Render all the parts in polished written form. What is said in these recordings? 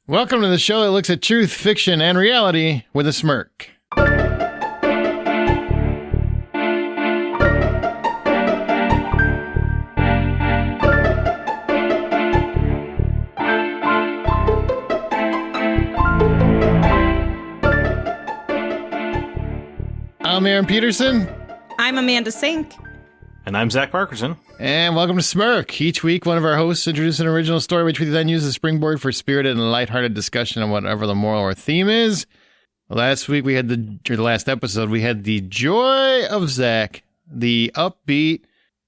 Welcome to the show that looks at truth, fiction, and reality with a smirk. I'm Aaron Peterson. I'm Amanda Sink. And I'm Zack Parkerson. And welcome to Smirk. Each week, one of our hosts introduces an original story, which we then use as a springboard for spirited and lighthearted discussion on whatever the moral or theme is. Last week, the last episode, we had the joy of Zack, the upbeat,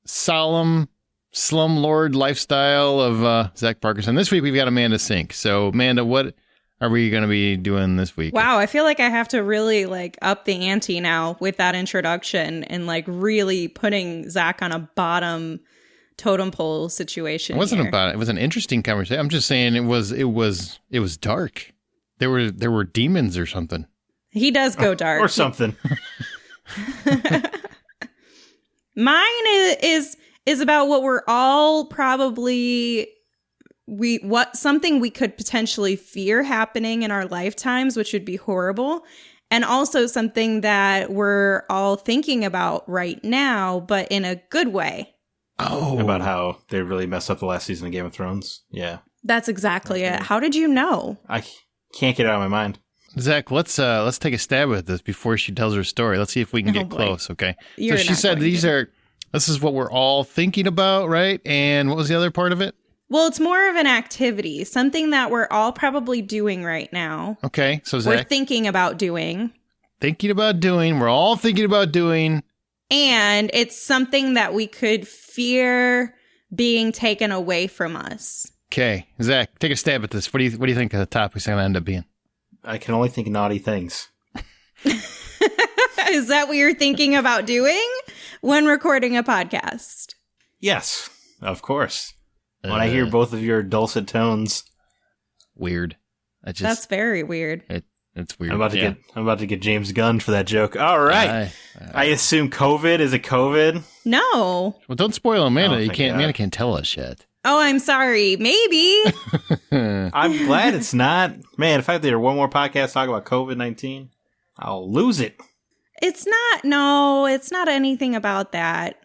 solemn, slumlord lifestyle of Zack Parkerson. This week, we've got Amanda Sink. So, Amanda, what are we going to be doing this week? Wow, I feel like I have to really up the ante now with that introduction and really putting Zack on a bottom totem pole situation. It wasn't here. about it. It was an interesting conversation. I'm just saying it was dark. There were demons or something. He does go dark. Or something. Mine is about what we're all probably something we could potentially fear happening in our lifetimes, which would be horrible, and also something that we're all thinking about right now, but in a good way. Oh, About how they really messed up the last season of Game of Thrones. Yeah. That's exactly it. How did you know? I can't get it out of my mind. Zack, let's take a stab at this before she tells her story. Let's see if we can get boy. close, okay? You're so she not said going this is what we're all thinking about, right? And what was the other part of it? Well, it's more of an activity, something that we're all probably doing right now. Okay, so We're Zack, thinking about doing. we're all thinking about doing. And it's something that we could fear being taken away from us. Okay, Zack, take a stab at this. What do you think the topic's going to end up being? I can only think naughty things. Is that what you're thinking about doing when recording a podcast? Yes, of course. When I hear both of your dulcet tones. Weird. That's very weird. It's weird. I'm about to get James Gunn for that joke. All right. I assume COVID. Is it COVID? No. Well, don't spoil Amanda. Oh, thank God. Amanda can't tell us yet. Oh, I'm sorry. Maybe. I'm glad it's not. Man, if I had to hear one more podcast talk about COVID-19, I'll lose it. It's not anything about that.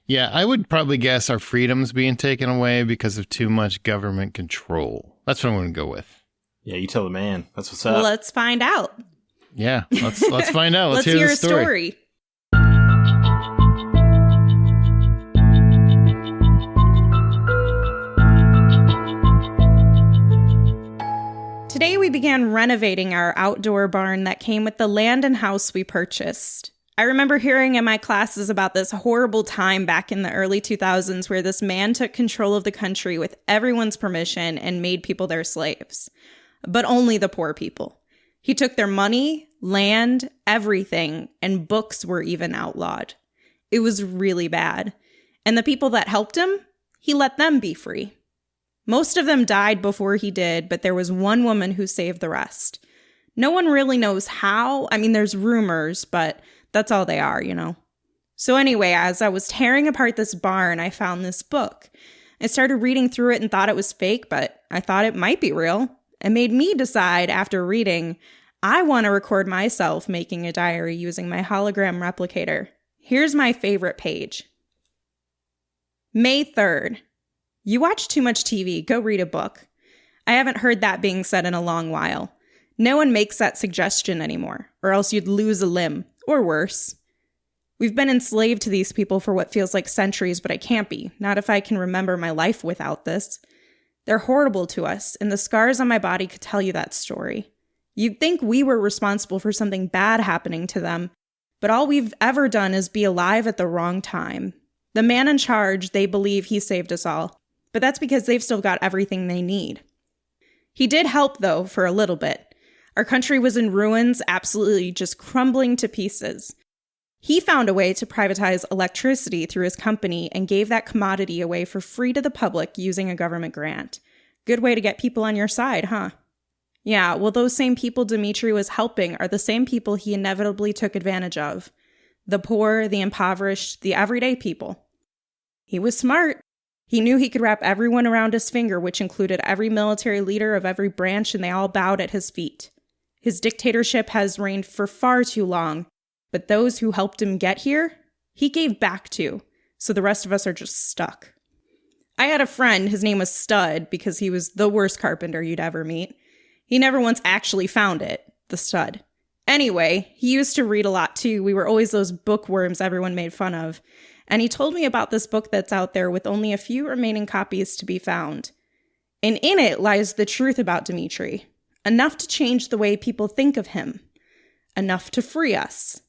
Yeah, I would probably guess our freedom's being taken away because of too much government control. That's what I'm going to go with. Yeah, you tell the man. That's what's up. Let's find out. Yeah, let's find out. Let's hear hear the a story. Today we began renovating our outdoor barn that came with the land and house we purchased. I remember hearing in my classes about this horrible time back in the early 2000s where this man took control of the country with everyone's permission and made people their slaves. But only the poor people. He took their money, land, everything, and books were even outlawed. It was really bad. And the people that helped him, he let them be free. Most of them died before he did, but there was one woman who saved the rest. No one really knows how. I mean, there's rumors, but that's all they are, you know. So anyway, as I was tearing apart this barn, I found this book. I started reading through it and thought it was fake, but I thought it might be real. It made me decide after reading, I want to record myself making a diary using my hologram replicator. Here's my favorite page. May 3rd. You watch too much TV. Go read a book. I haven't heard that being said in a long while. No one makes that suggestion anymore, or else you'd lose a limb. Or worse. We've been enslaved to these people for what feels like centuries, but I can't be. Not if I can remember my life without this. They're horrible to us, and the scars on my body could tell you that story. You'd think we were responsible for something bad happening to them, but all we've ever done is be alive at the wrong time. The man in charge, they believe he saved us all, but that's because they've still got everything they need. He did help, though, for a little bit. Our country was in ruins, absolutely just crumbling to pieces. He found a way to privatize electricity through his company and gave that commodity away for free to the public using a government grant. Good way to get people on your side, huh? Yeah, well, those same people Dimitri was helping are the same people he inevitably took advantage of. The poor, the impoverished, the everyday people. He was smart. He knew he could wrap everyone around his finger, which included every military leader of every branch, and they all bowed at his feet. His dictatorship has reigned for far too long, but those who helped him get here, he gave back to, so the rest of us are just stuck. I had a friend, his name was Stud, because he was the worst carpenter you'd ever meet. He never once actually found it, the stud. Anyway, he used to read a lot too. We were always those bookworms everyone made fun of. And he told me about this book that's out there with only a few remaining copies to be found. And in it lies the truth about Dimitri. Enough to change the way people think of him. Enough to free us.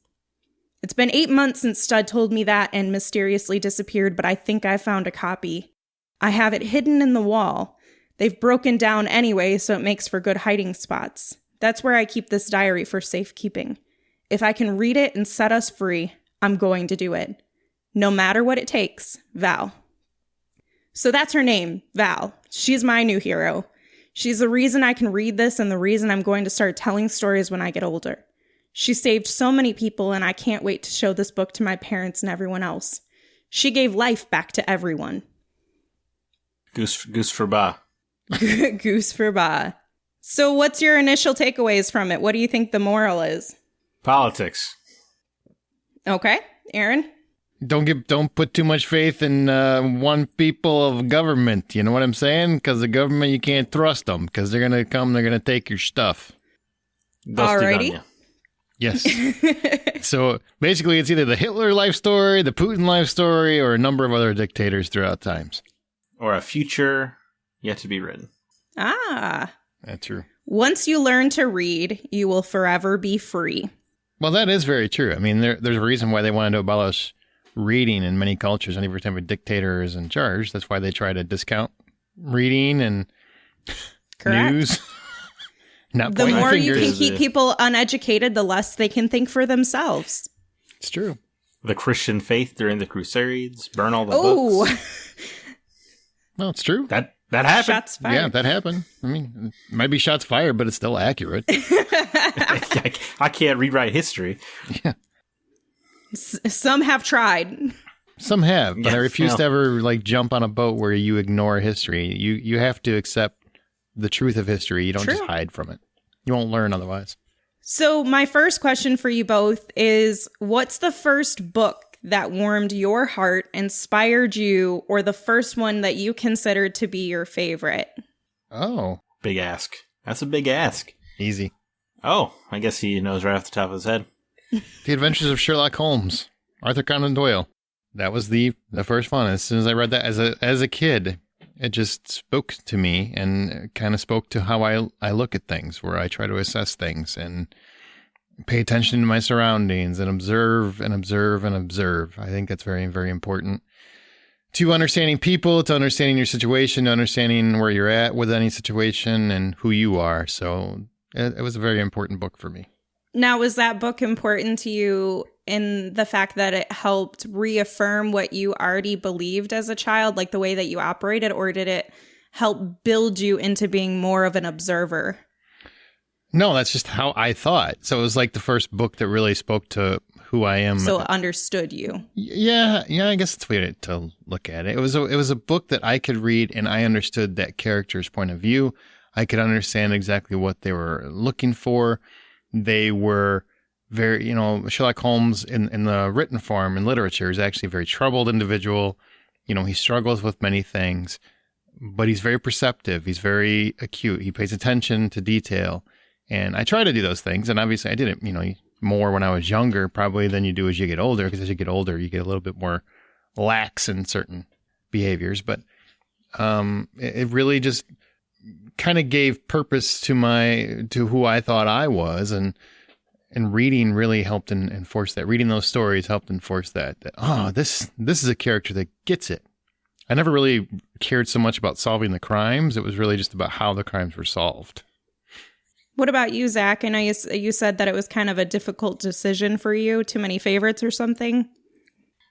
It's been 8 months since Stud told me that and mysteriously disappeared, but I think I found a copy. I have it hidden in the wall. They've broken down anyway, so it makes for good hiding spots. That's where I keep this diary for safekeeping. If I can read it and set us free, I'm going to do it. No matter what it takes, Val. So that's her name, Val. She's my new hero. She's the reason I can read this and the reason I'm going to start telling stories when I get older. She saved so many people, and I can't wait to show this book to my parents and everyone else. She gave life back to everyone. Goose for ba. Goose for ba. So what's your initial takeaways from it? What do you think the moral is? Politics. Okay, Aaron? Don't put too much faith in one people of government. You know what I'm saying? Because the government, you can't trust them because they're gonna come. They're gonna take your stuff. Alrighty. Yes. So basically, it's either the Hitler life story, the Putin life story, or a number of other dictators throughout times, or a future yet to be written. Ah, that's true. Once you learn to read, you will forever be free. Well, that is very true. I mean, there's a reason why they wanted to abolish reading in many cultures. Every time a dictator is in charge, that's why they try to discount reading and Correct. news. Not the pointing more you fingers. can keep people uneducated, the less they can think for themselves. It's true. The Christian faith during the Crusades, burn all the books. Well, it's true. That happened. Shots fired. Yeah, that happened. I mean, it might be shots fired, but it's still accurate. I can't rewrite history. Yeah. Some have tried. Some have, but Yeah, I refuse no. to ever jump on a boat where you ignore history. You have to accept the truth of history. You don't True. just hide from it. You won't learn otherwise. So my first question for you both is, what's the first book that warmed your heart, inspired you, or the first one that you considered to be your favorite? Oh, Big ask. That's a big ask. easy. Oh, I guess he knows right off the top of his head. The Adventures of Sherlock Holmes, Arthur Conan Doyle. That was the first one. As soon as I read that as a kid, it just spoke to me and kind of spoke to how I look at things, where I try to assess things and pay attention to my surroundings and observe and observe and observe. I think that's very, very important to understanding people, to understanding your situation, to understanding where you're at with any situation and who you are. So it was a very important book for me. Now, was that book important to you in the fact that it helped reaffirm what you already believed as a child, like the way that you operated, or did it help build you into being more of an observer? No, that's just how I thought. So it was like the first book that really spoke to who I am. So it understood you. Yeah, I guess that's the way to look at it. It was a book that I could read and I understood that character's point of view. I could understand exactly what they were looking for. They were very, Sherlock Holmes in the written form in literature is actually a very troubled individual. He struggles with many things, but he's very perceptive. He's very acute. He pays attention to detail. And I try to do those things. And obviously I did it, more when I was younger, probably than you do as you get older, because as you get older, you get a little bit more lax in certain behaviors. But it really just kind of gave purpose to who I thought I was. And reading really helped enforce that. Reading those stories helped enforce that this is a character that gets it. I never really cared so much about solving the crimes. It was really just about how the crimes were solved. What about you, Zach? I know you said that it was kind of a difficult decision for you. Too many favorites or something?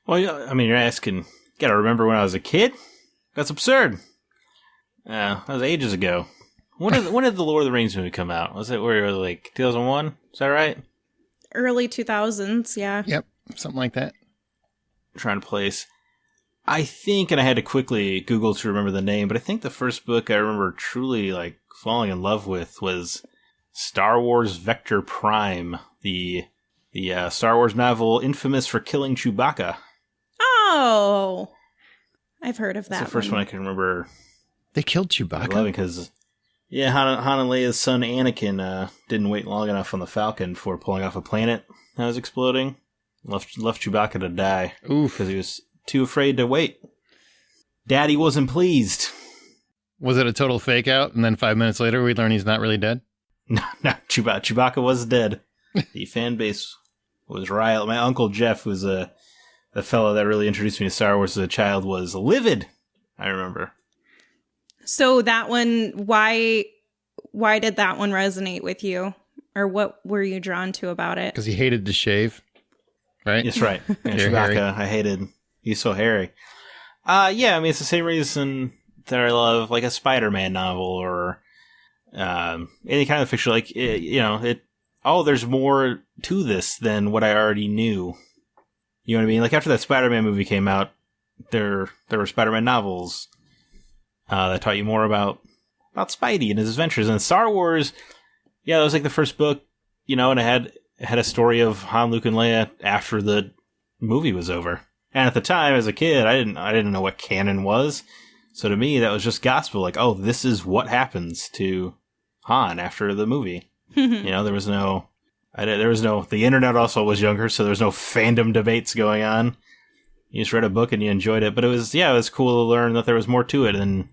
Well, yeah, I mean, you're asking, gotta remember when I was a kid? That's absurd. That was ages ago. When did the Lord of the Rings movie come out? Was it 2001? Is that right? Early 2000s, yeah. Yep, something like that. I'm trying to place. I think, and I had to quickly Google to remember the name, but I think the first book I remember truly like falling in love with was Star Wars Vector Prime, the Star Wars novel infamous for killing Chewbacca. Oh, I've heard of that. That's the first one I can remember. They killed Chewbacca? Because, yeah, Han and Leia's son Anakin didn't wait long enough on the Falcon before pulling off a planet that was exploding. Left Chewbacca to die. Oof. Because he was too afraid to wait. Daddy wasn't pleased. Was it a total fake out? And then 5 minutes later, we learn he's not really dead? No, Chewbacca was dead. The fan base was riot. My Uncle Jeff was the fellow that really introduced me to Star Wars as a child, was livid, I remember. So that one, why did that one resonate with you? Or what were you drawn to about it? Because he hated to shave, right? That's right. Yeah, You're Chewbacca, hairy. I hated. He's so hairy. Yeah, I mean, it's the same reason that I love, like, a Spider-Man novel or any kind of fiction. Like, there's more to this than what I already knew. You know what I mean? Like, after that Spider-Man movie came out, there were Spider-Man novels that taught you more about Spidey and his adventures. And Star Wars, yeah, that was like the first book, and it had a story of Han, Luke, and Leia after the movie was over. And at the time, as a kid, I didn't know what canon was. So to me, that was just gospel. Like, oh, this is what happens to Han after the movie. There was no. The internet also was younger, so there was no fandom debates going on. You just read a book and you enjoyed it. But it was cool to learn that there was more to it. And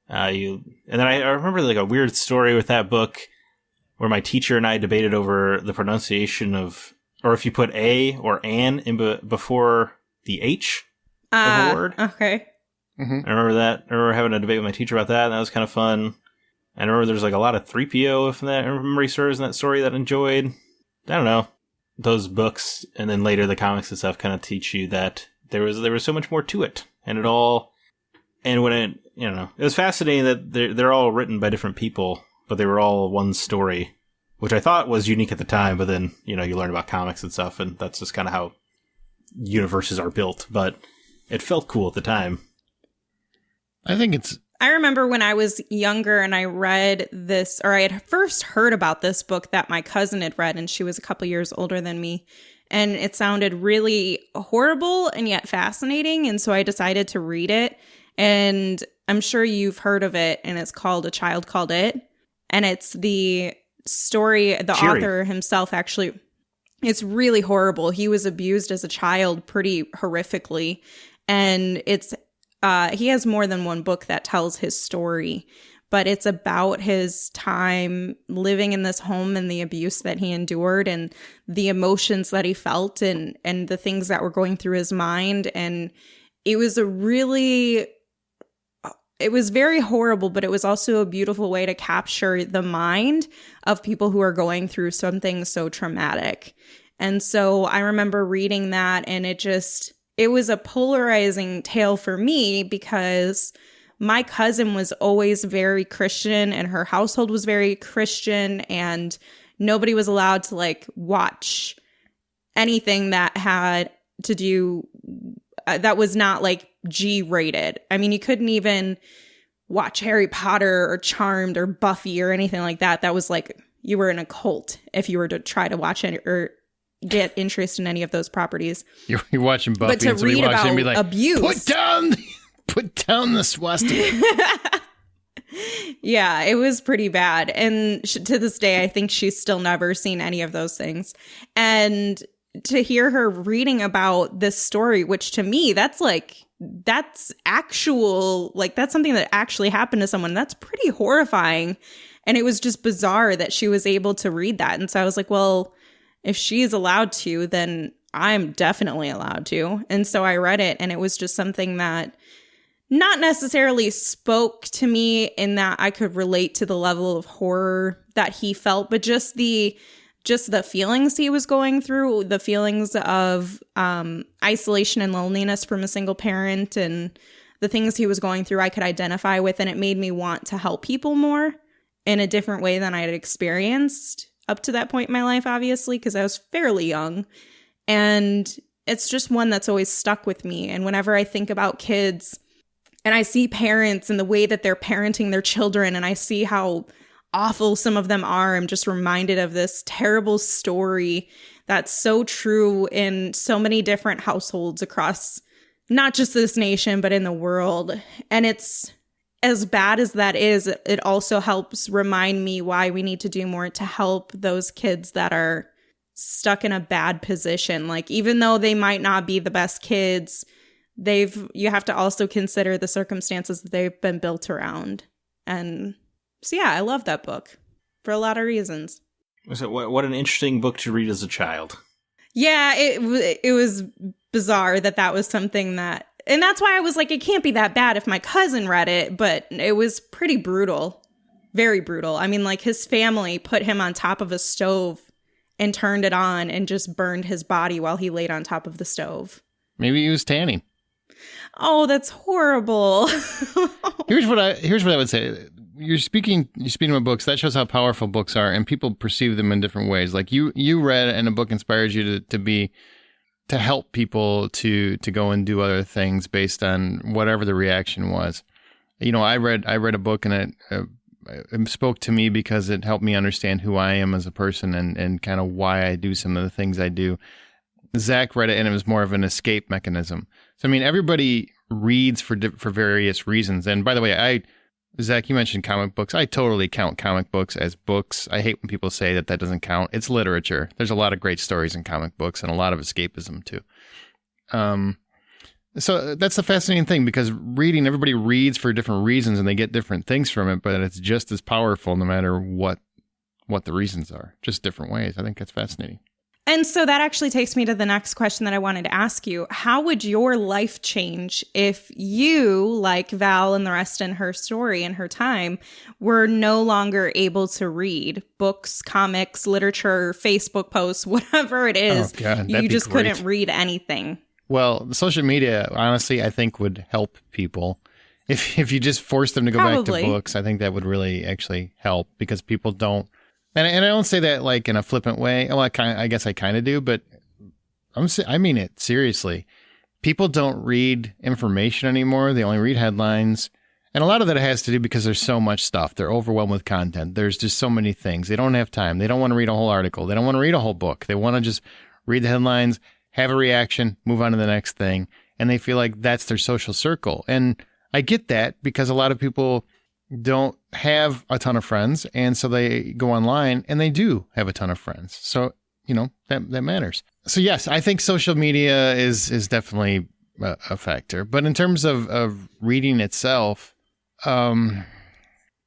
then I remember like a weird story with that book where my teacher and I debated over the pronunciation of, or if you put a or an in before the H of a word. Okay. Mm-hmm. I remember that. I remember having a debate with my teacher about that, and that was kind of fun. I remember there's like a lot of 3PO, if that memory serves, in that story that I enjoyed. I don't know. Those books, and then later the comics and stuff, kind of teach you that there was so much more to it, and it all. And when it was fascinating that they're all written by different people, but they were all one story, which I thought was unique at the time. But then you learn about comics and stuff, and that's just kind of how universes are built. But it felt cool at the time. I remember when I was younger and I read this, or I had first heard about this book that my cousin had read, and she was a couple years older than me. And it sounded really horrible and yet fascinating. And so I decided to read it. And I'm sure you've heard of it. And it's called A Child Called It. And it's the story, the Cheery. author himself actually, it's really horrible. He was abused as a child pretty horrifically. And he has more than one book that tells his story, but it's about his time living in this home and the abuse that he endured and the emotions that he felt and the things that were going through his mind. And it was it was very horrible, but it was also a beautiful way to capture the mind of people who are going through something so traumatic. And so I remember reading that, and it was a polarizing tale for me because my cousin was always very Christian and her household was very Christian, and nobody was allowed to watch anything that had to do that was not G-rated. I mean, you couldn't even watch Harry Potter or Charmed or Buffy or anything like that. That was you were in a cult if you were to try to watch it or get interest in any of those properties. You're watching Buffy, but to and somebody read walks about in and be like, abuse, put down the swastika. Yeah, it was pretty bad. And to this day, I think she's still never seen any of those things. And to hear her reading about this story, which to me, that's actual, that's something that actually happened to someone. That's pretty horrifying. And it was just bizarre that she was able to read that. And so I was like, well, if she's allowed to, then I'm definitely allowed to. And so I read it, and it was just something that not necessarily spoke to me in that I could relate to the level of horror that he felt, but just the feelings he was going through, the feelings of isolation and loneliness from a single parent, and the things he was going through I could identify with. And it made me want to help people more in a different way than I had experienced up to that point in my life, obviously, because I was fairly young. And it's just one that's always stuck with me. And whenever I think about kids and I see parents and the way that they're parenting their children, and I see how awful some of them are, I'm just reminded of this terrible story that's so true in so many different households across not just this nation, but in the world. And it's as bad as that is, it also helps remind me why we need to do more to help those kids that are stuck in a bad position. Like, even though they might not be the best kids, you have to also consider the circumstances that they've been built around. And so, yeah, I love that book for a lot of reasons. So what an interesting book to read as a child. Yeah, it was bizarre that was something that, and that's why I was like, it can't be that bad if my cousin read it, but it was pretty brutal, very brutal. I mean, like, his family put him on top of a stove and turned it on and just burned his body while he laid on top of the stove. Maybe he was tanning. Oh, that's horrible. Here's what I would say. You're speaking about books. That shows how powerful books are, and people perceive them in different ways. Like you read, and a book inspires you to help people to go and do other things based on whatever the reaction was. You know, I read a book, and it spoke to me because it helped me understand who I am as a person and kind of why I do some of the things I do. Zack read it, and it was more of an escape mechanism. So, I mean, everybody reads for various reasons. And by the way, Zack, you mentioned comic books. I totally count comic books as books. I hate when people say that doesn't count. It's literature. There's a lot of great stories in comic books and a lot of escapism too. So that's the fascinating thing, because everybody reads for different reasons and they get different things from it, but it's just as powerful no matter what the reasons are, just different ways. I think that's fascinating. And so that actually takes me to the next question that I wanted to ask you. How would your life change if you, like Val and the rest in her story and her time, were no longer able to read books, comics, literature, Facebook posts, whatever it is? Oh, God, you just couldn't read anything. Well, social media, honestly, I think would help people. If you just force them to go back to books, I think that would really actually help, because people don't. And I don't say that like in a flippant way. Well, I guess I kind of do, but I mean it seriously. People don't read information anymore. They only read headlines. And a lot of that has to do because there's so much stuff. They're overwhelmed with content. There's just so many things. They don't have time. They don't want to read a whole article. They don't want to read a whole book. They want to just read the headlines, have a reaction, move on to the next thing. And they feel like that's their social circle. And I get that, because a lot of people don't have a ton of friends, and so they go online and they do have a ton of friends. So, you know, that matters. So yes, I think social media is definitely a factor. But in terms of reading itself, no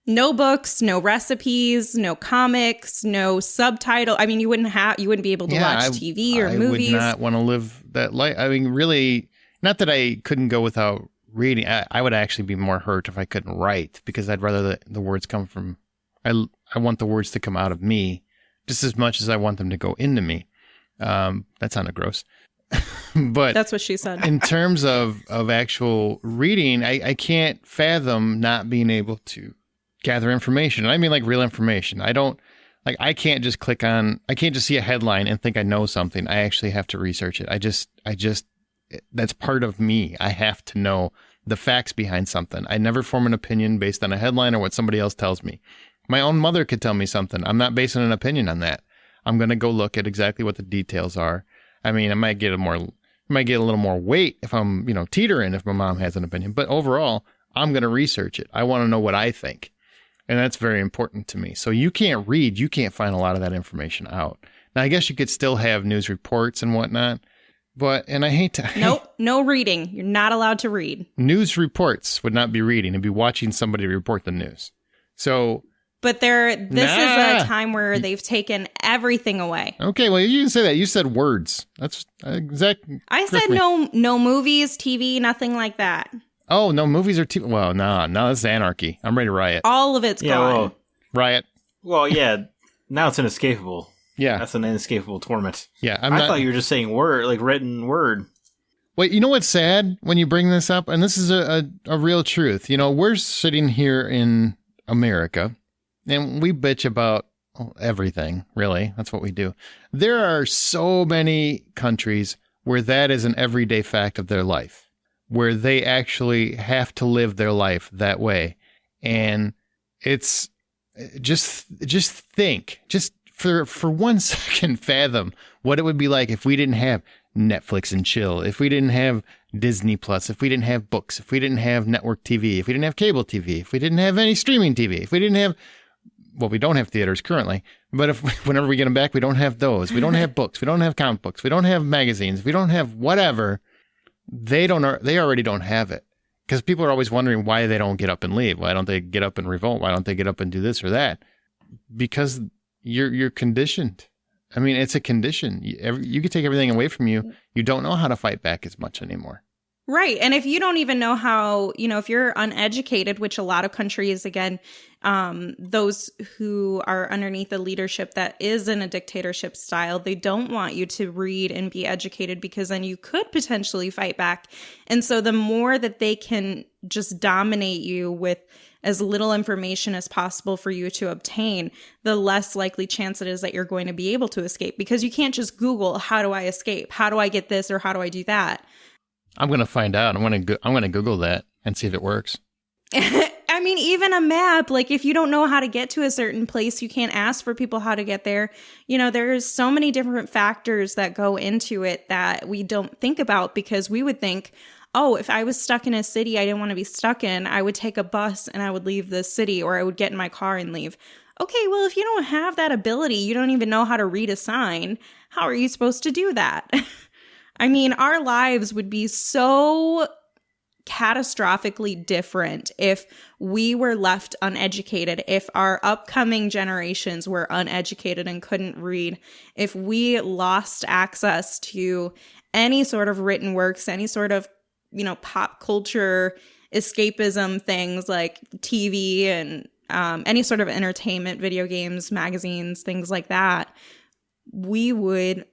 books, no recipes, no comics, no subtitle. I mean, you wouldn't be able to watch TV or movies. I would not want to live that life. I mean, really, not that I couldn't go without reading. I would actually be more hurt if I couldn't write, because I'd rather the words come from, I want the words to come out of me just as much as I want them to go into me. That sounded gross. But that's what she said. In terms of actual reading, I can't fathom not being able to gather information. And I mean, like, real information. I can't just I can't just see a headline and think I know something. I actually have to research it. I just that's part of me. I have to know the facts behind something. I never form an opinion based on a headline or what somebody else tells me. My own mother could tell me something. I'm not basing an opinion on that. I'm going to go look at exactly what the details are. I mean, I might get a little more weight if I'm, teetering if my mom has an opinion. But overall, I'm going to research it. I want to know what I think. And that's very important to me. So you can't read. You can't find a lot of that information out. Now, I guess you could still have news reports and whatnot. And I hate to... Nope, no reading. You're not allowed to read. News reports would not be reading. It'd be watching somebody report the news. So... But this is a time where they've taken everything away. Okay, well, you didn't say that. You said words. That's exactly... I said no movies, TV, nothing like that. Oh, no movies or TV? Well, no, this is anarchy. I'm ready to riot. All of it's gone. Well, riot. Well, yeah, now it's inescapable. Yeah. That's an inescapable torment. Yeah. I thought you were just saying word, like written word. Wait, you know what's sad when you bring this up? And this is a real truth. We're sitting here in America and we bitch about everything, really. That's what we do. There are so many countries where that is an everyday fact of their life, where they actually have to live their life that way. And it's just think, just for 1 second, fathom what it would be like if we didn't have Netflix and chill, if we didn't have Disney Plus, if we didn't have books, if we didn't have network TV, if we didn't have cable TV, if we didn't have any streaming TV, if we didn't have, well, we don't have theaters currently, but whenever we get them back, we don't have those. We don't have books. We don't have comic books. We don't have magazines. We don't have whatever. They already don't have it, because people are always wondering why they don't get up and leave. Why don't they get up and revolt? Why don't they get up and do this or that? Because you're conditioned. I mean, it's a condition. You could take everything away from you. You don't know how to fight back as much anymore. Right. And if you don't even know how, if you're uneducated, which a lot of countries, again, those who are underneath the leadership that is in a dictatorship style, they don't want you to read and be educated, because then you could potentially fight back. And so the more that they can just dominate you with as little information as possible for you to obtain, the less likely chance it is that you're going to be able to escape, because you can't just Google, how do I escape? How do I get this? Or how do I do that? I'm going to find out. I'm going to Google that and see if it works. I mean, even a map, like if you don't know how to get to a certain place, you can't ask for people how to get there. There's so many different factors that go into it that we don't think about, because we would think, oh, if I was stuck in a city I didn't want to be stuck in, I would take a bus and I would leave the city, or I would get in my car and leave. Okay, well, if you don't have that ability, you don't even know how to read a sign, how are you supposed to do that? I mean, our lives would be so catastrophically different if we were left uneducated, if our upcoming generations were uneducated and couldn't read, if we lost access to any sort of written works, any sort of, pop culture escapism things like TV and any sort of entertainment, video games, magazines, things like that, we would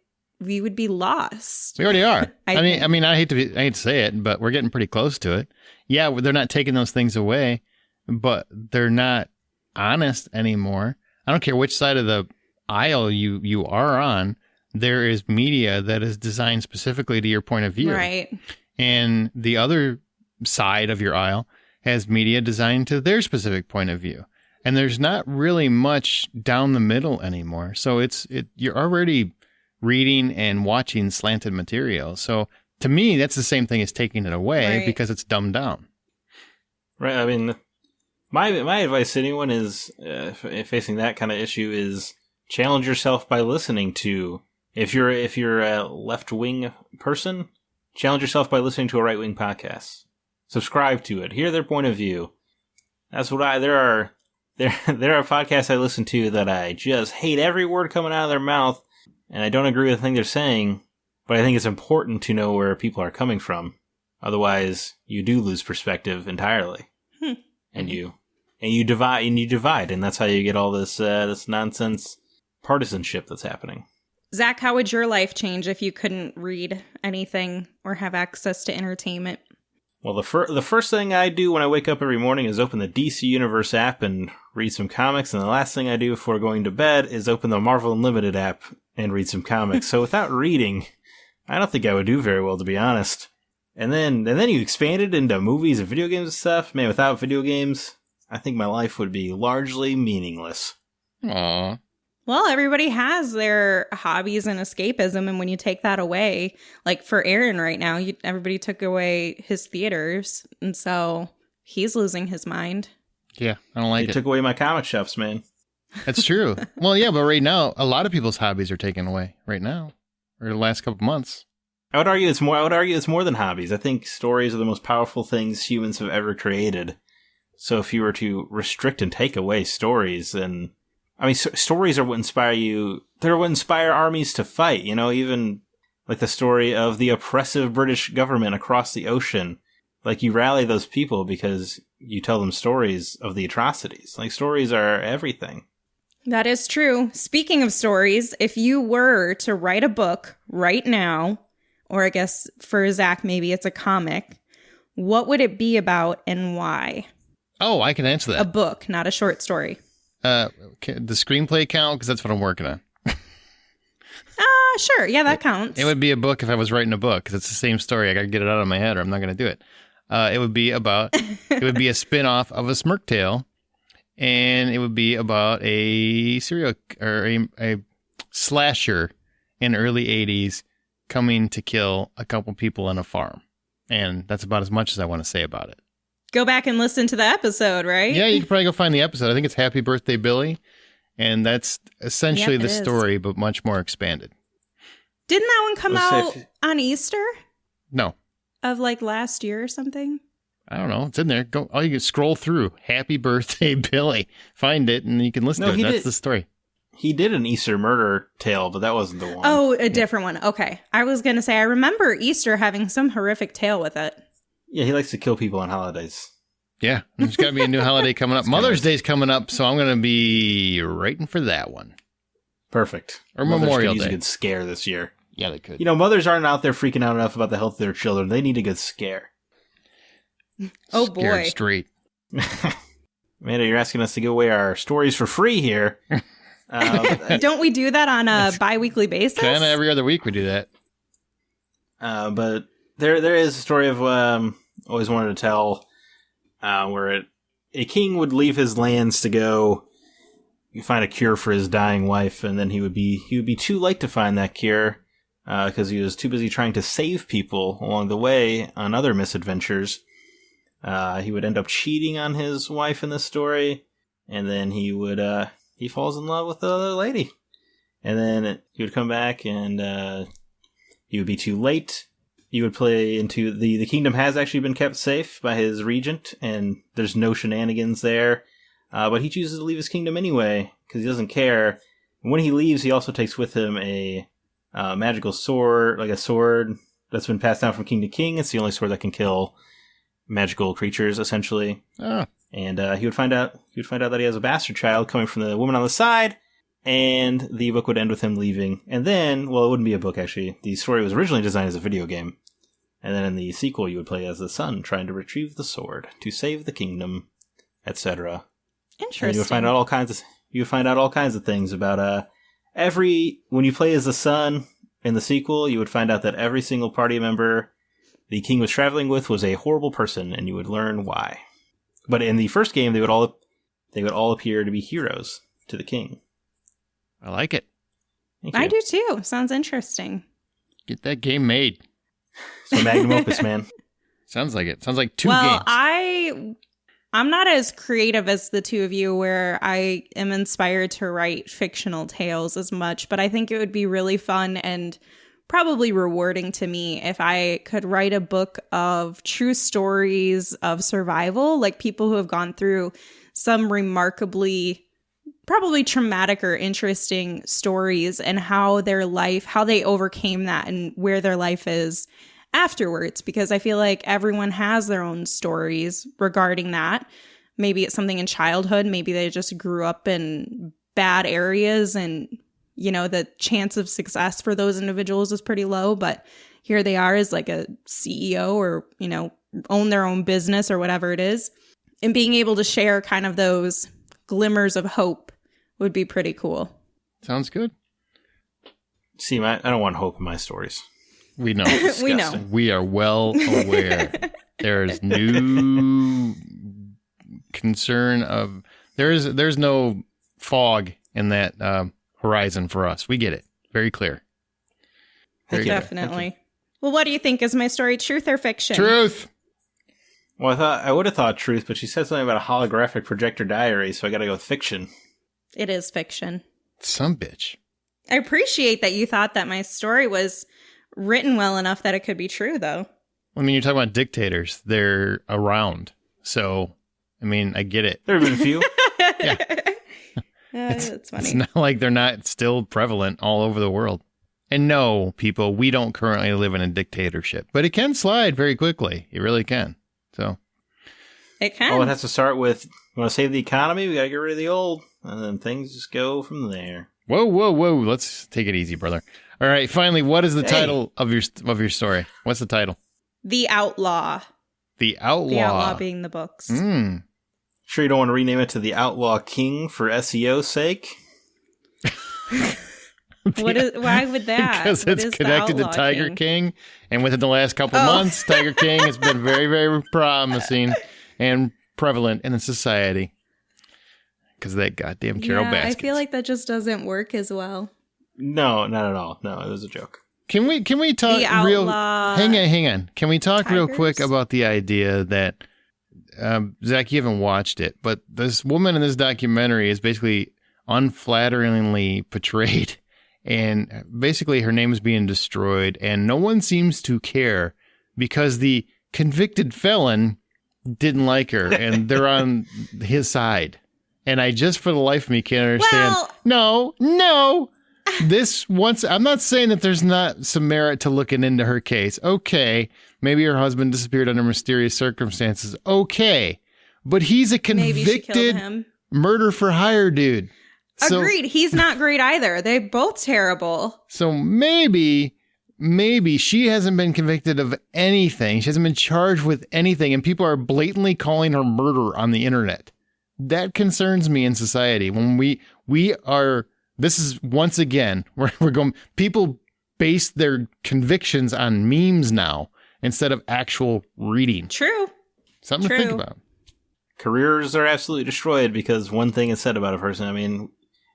be lost. We already are. I mean, I hate to say it, but we're getting pretty close to it. Yeah, they're not taking those things away, but they're not honest anymore. I don't care which side of the aisle you are on. There is media that is designed specifically to your point of view. Right. And the other side of your aisle has media designed to their specific point of view. And there's not really much down the middle anymore. So you're already reading and watching slanted material. So to me, that's the same thing as taking it away, right, because it's dumbed down. Right. I mean, my advice to anyone is facing that kind of issue is challenge yourself by listening to, if you're a left-wing person, challenge yourself by listening to a right-wing podcast. Subscribe to it. Hear their point of view. That's what there are podcasts I listen to that I just hate every word coming out of their mouth, and I don't agree with the thing they're saying, but I think it's important to know where people are coming from. Otherwise, you do lose perspective entirely. And you divide, and that's how you get all this nonsense partisanship that's happening. Zach, how would your life change if you couldn't read anything or have access to entertainment? Well, the first thing I do when I wake up every morning is open the DC Universe app and read some comics, and the last thing I do before going to bed is open the Marvel Unlimited app and read some comics. So without reading, I don't think I would do very well, to be honest. And then you expand it into movies and video games and stuff. Man, without video games, I think my life would be largely meaningless. Aww. Well, everybody has their hobbies and escapism, and when you take that away, like for Aaron right now, everybody took away his theaters, and so he's losing his mind. Yeah, I don't like it. They took away my comic shops, man. That's true. Well, yeah, but right now, a lot of people's hobbies are taken away right now, or the last couple months. I would argue it's more than hobbies. I think stories are the most powerful things humans have ever created. So if you were to restrict and take away stories, then stories are what inspire you. They're what inspire armies to fight, even like the story of the oppressive British government across the ocean. Like, you rally those people because you tell them stories of the atrocities. Like, stories are everything. That is true. Speaking of stories, if you were to write a book right now, or I guess for Zach, maybe it's a comic, what would it be about and why? Oh, I can answer that. A book, not a short story. The screenplay count? Because that's what I'm working on. Sure. Yeah, that counts. It would be a book if I was writing a book, because it's the same story. I got to get it out of my head or I'm not going to do it. It would be a spin-off of a Smirk tale, and it would be about a serial or a slasher in the early 80s coming to kill a couple people on a farm. And that's about as much as I want to say about it. Go back and listen to the episode, right? Yeah, you can probably go find the episode. I think it's Happy Birthday, Billy. And that's essentially the story, but much more expanded. Didn't that one come out on Easter? No. Of like last year or something? I don't know. It's in there. Go. You can scroll through. Happy Birthday, Billy. Find it, and you can listen to it. That's the story. He did an Easter murder tale, but that wasn't the one. Oh, a different one. Okay. I was going to say, I remember Easter having some horrific tale with it. Yeah, he likes to kill people on holidays. Yeah, there's got to be a new holiday coming up. Mother's Day's coming up, so I'm going to be writing for that one. Perfect. Or Memorial Day. Use a good scare this year. Yeah, they could. You know, mothers aren't out there freaking out enough about the health of their children. They need a good scare. Oh, Scared boy. Straight. Amanda, you're asking us to give away our stories for free here. Don't we do that on a bi-weekly basis? Kind of every other week we do that. But there is a story of always wanted to tell where a king would leave his lands to go find a cure for his dying wife, and then he would be too late to find that cure because he was too busy trying to save people along the way on other misadventures. He would end up cheating on his wife in this story, and then he falls in love with the other lady. And then he would come back, and he would be too late. He would play into the kingdom has actually been kept safe by his regent, and there's no shenanigans there. But he chooses to leave his kingdom anyway, because he doesn't care. And when he leaves, he also takes with him a magical sword, like a sword that's been passed down from king to king. It's the only sword that can kill magical creatures, essentially. Oh. And he would find out that he has a bastard child coming from the woman on the side, and the book would end with him leaving. And then, well, it wouldn't be a book, actually. The story was originally designed as a video game. And then in the sequel, you would play as the son trying to retrieve the sword to save the kingdom, etc. Interesting. And you would find out all kinds of things about when you play as the son in the sequel, you would find out that every single party member the king was traveling with was a horrible person, and you would learn why. But in the first game, they would all appear to be heroes to the king. I like it. Thank you. I do too. Sounds interesting. Get that game made. So magnum opus, man. Sounds like it. Sounds like two games. I'm not as creative as the two of you where I am inspired to write fictional tales as much, but I think it would be really fun and probably rewarding to me if I could write a book of true stories of survival, like people who have gone through some remarkably probably traumatic or interesting stories and how they overcame that and where their life is afterwards, because I feel like everyone has their own stories regarding that. Maybe it's something in childhood, maybe they just grew up in bad areas and, you know, the chance of success for those individuals is pretty low, but here they are as like a CEO or, you know, own their own business or whatever it is. And being able to share kind of those glimmers of hope would be pretty cool. Sounds good. See, I don't want hope in my stories. We know. We know. We are well aware. There's no concern of there's no fog in that horizon for us. We get it. Very clear. Very Definitely. Well, what do you think? Is my story truth or fiction? Truth. Well, I would have thought truth, but she said something about a holographic projector diary, so I got to go with fiction. It is fiction. Some bitch. I appreciate that you thought that my story was written well enough that it could be true, though. I mean, you're talking about dictators. They're around. So, I mean, I get it. There have been a few. Yeah. That's funny. It's not like they're not still prevalent all over the world. And no, people, we don't currently live in a dictatorship. But it can slide very quickly. It really can. So it can. Oh, it has to start with, you want to save the economy? We got to get rid of the old. And then things just go from there. Whoa. Let's take it easy, brother. All right. Finally, what is the title of your story? What's the title? The Outlaw. The Outlaw. The Outlaw being the books. Sure you don't want to rename it to The Outlaw King for SEO sake? Why would that? Because What it's is the connected to Outlaw Tiger King. And within the last couple months, Tiger King has been very, very promising and prevalent in the society. Because of that goddamn Carol Baskins. I feel like that just doesn't work as well. No, not at all. No, it was a joke. Can we talk The real? Outlaw Hang on. Can we talk real Tigers? quick about the idea that Zach, you haven't watched it, but this woman in this documentary is basically unflatteringly portrayed, and basically her name is being destroyed, and no one seems to care because the convicted felon didn't like her, and they're on his side. And I just for the life of me can't understand. Well, No. I'm not saying that there's not some merit to looking into her case. Okay. Maybe her husband disappeared under mysterious circumstances. Okay. But he's a maybe she killed convicted him. murder for hire dude. So, Agreed. He's not great either. They're both terrible. So maybe she hasn't been convicted of anything. She hasn't been charged with anything, and people are blatantly calling her murder on the internet. That concerns me in society when we are. This is once again where we're going. People base their convictions on memes now instead of actual reading. True. Something to think about. Careers are absolutely destroyed because one thing is said about a person. I mean,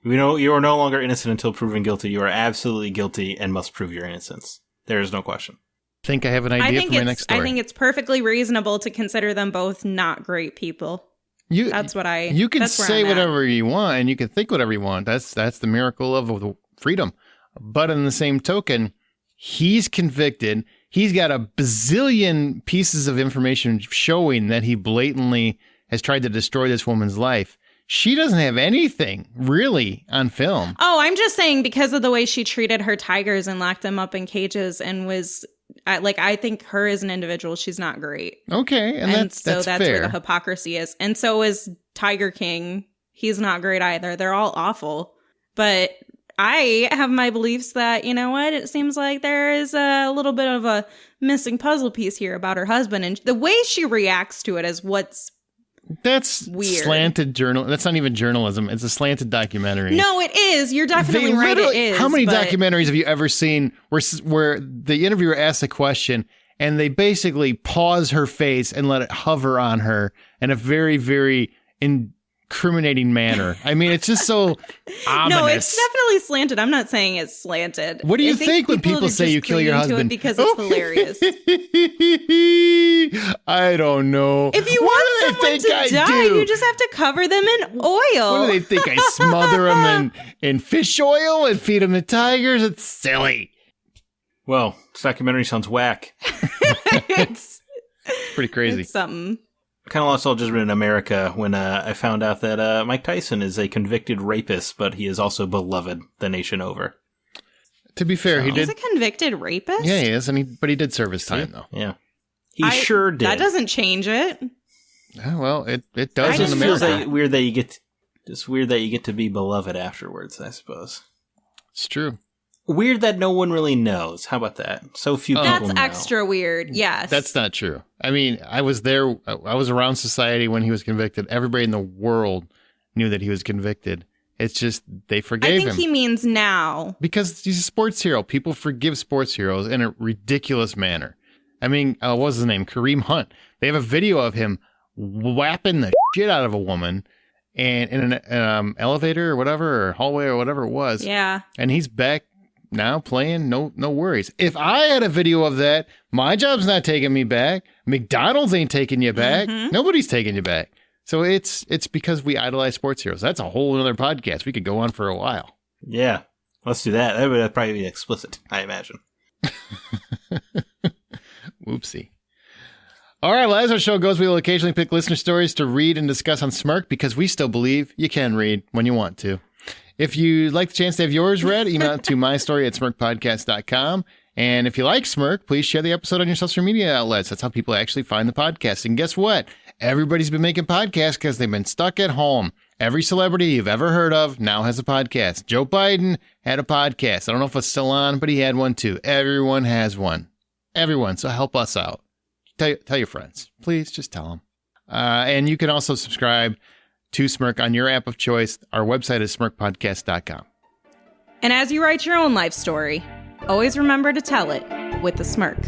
we know you are no longer innocent until proven guilty. You are absolutely guilty and must prove your innocence. There is no question. I think I have an idea for my next story. I think it's perfectly reasonable to consider them both not great people. You can say whatever you want and you can think whatever you want. That's the miracle of freedom. But in the same token, he's convicted. He's got a bazillion pieces of information showing that he blatantly has tried to destroy this woman's life. She doesn't have anything really on film. Oh, I'm just saying because of the way she treated her tigers and locked them up in cages and was I think her as an individual, she's not great. Okay. And that's that's fair. Where the hypocrisy is. And so is Tiger King. He's not great either. They're all awful. But I have my beliefs that, you know what? It seems like there is a little bit of a missing puzzle piece here about her husband. And the way she reacts to it is that's weird. Slanted journal. That's not even journalism. It's a slanted documentary. No, it is. You're definitely right. It is. How many documentaries have you ever seen where the interviewer asks a question and they basically pause her face and let it hover on her in a very, very incriminating manner? I mean, it's just so ominous. No, it's definitely slanted. I'm not saying it's slanted. What do you think when people say you kill your husband? Because it's hilarious. I don't know. If you want someone to die, you just have to cover them in oil. What do they think? I smother them in fish oil and feed them to tigers? It's silly. Well, this documentary sounds whack. It's pretty crazy. It's something. I kind of lost all judgment in America when I found out that Mike Tyson is a convicted rapist, but he is also beloved the nation over. To be fair, he did. He's a convicted rapist? Yeah, he is, but he did serve his time, though. Yeah. He sure did. That doesn't change it. Yeah, well, it does in America. Feels like weird that you get to be beloved afterwards, I suppose. It's true. Weird that no one really knows. How about that? So few people know. That's extra weird, yes. That's not true. I mean, I was there. I was around society when he was convicted. Everybody in the world knew that he was convicted. It's just they forgave him. I think he means now. Because he's a sports hero. People forgive sports heroes in a ridiculous manner. I mean, what was his name? Kareem Hunt. They have a video of him whapping the shit out of a woman and in an elevator or whatever, or hallway or whatever it was. Yeah. And he's back now playing, no worries. If I had a video of that, my job's not taking me back. McDonald's ain't taking you back. Mm-hmm. Nobody's taking you back. So it's because we idolize sports heroes. That's a whole other podcast. We could go on for a while. Yeah, let's do that. That would probably be explicit, I imagine. Whoopsie. All right, well, as our show goes, we will occasionally pick listener stories to read and discuss on Smirk because we still believe you can read when you want to. If you'd like the chance to have yours read, email it to mystory@smirkpodcast.com. And if you like Smirk, please share the episode on your social media outlets. That's how people actually find the podcast. And guess what? Everybody's been making podcasts because they've been stuck at home. Every celebrity you've ever heard of now has a podcast. Joe Biden had a podcast. I don't know if it's still on, but he had one too. Everyone has one. Everyone. So help us out. Tell your friends. Please just tell them. And you can also subscribe to Smirk on your app of choice. Our website is smirkpodcast.com. And as you write your own life story, always remember to tell it with a smirk.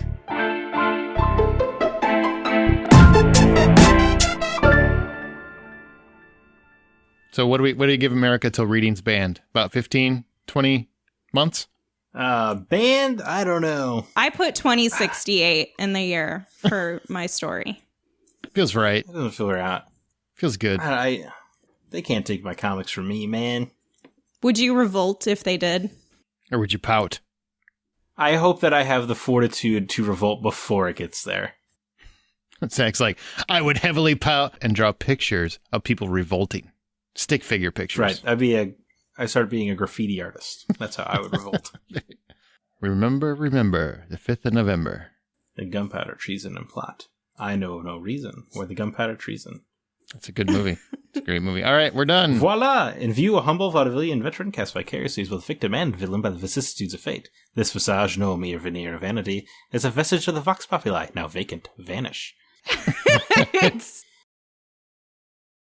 So what do you give America till reading's banned? About 15, 20 months? Banned? I don't know. I put 2068 in the year for my story. Feels right. It doesn't feel right. Feels good. They can't take my comics from me, man. Would you revolt if they did? Or would you pout? I hope that I have the fortitude to revolt before it gets there. Zack's like, I would heavily pout and draw pictures of people revolting. Stick figure pictures. Right. I started being a graffiti artist. That's how I would revolt. Remember, the 5th of November. The gunpowder treason and plot. I know of no reason where the gunpowder treason. That's a good movie. It's a great movie. All right, we're done. Voila! In view, a humble vaudevillian veteran cast vicariously as both victim and villain by the vicissitudes of fate. This visage, no mere veneer of vanity, is a vestige of the vox populi, now vacant, vanish. It's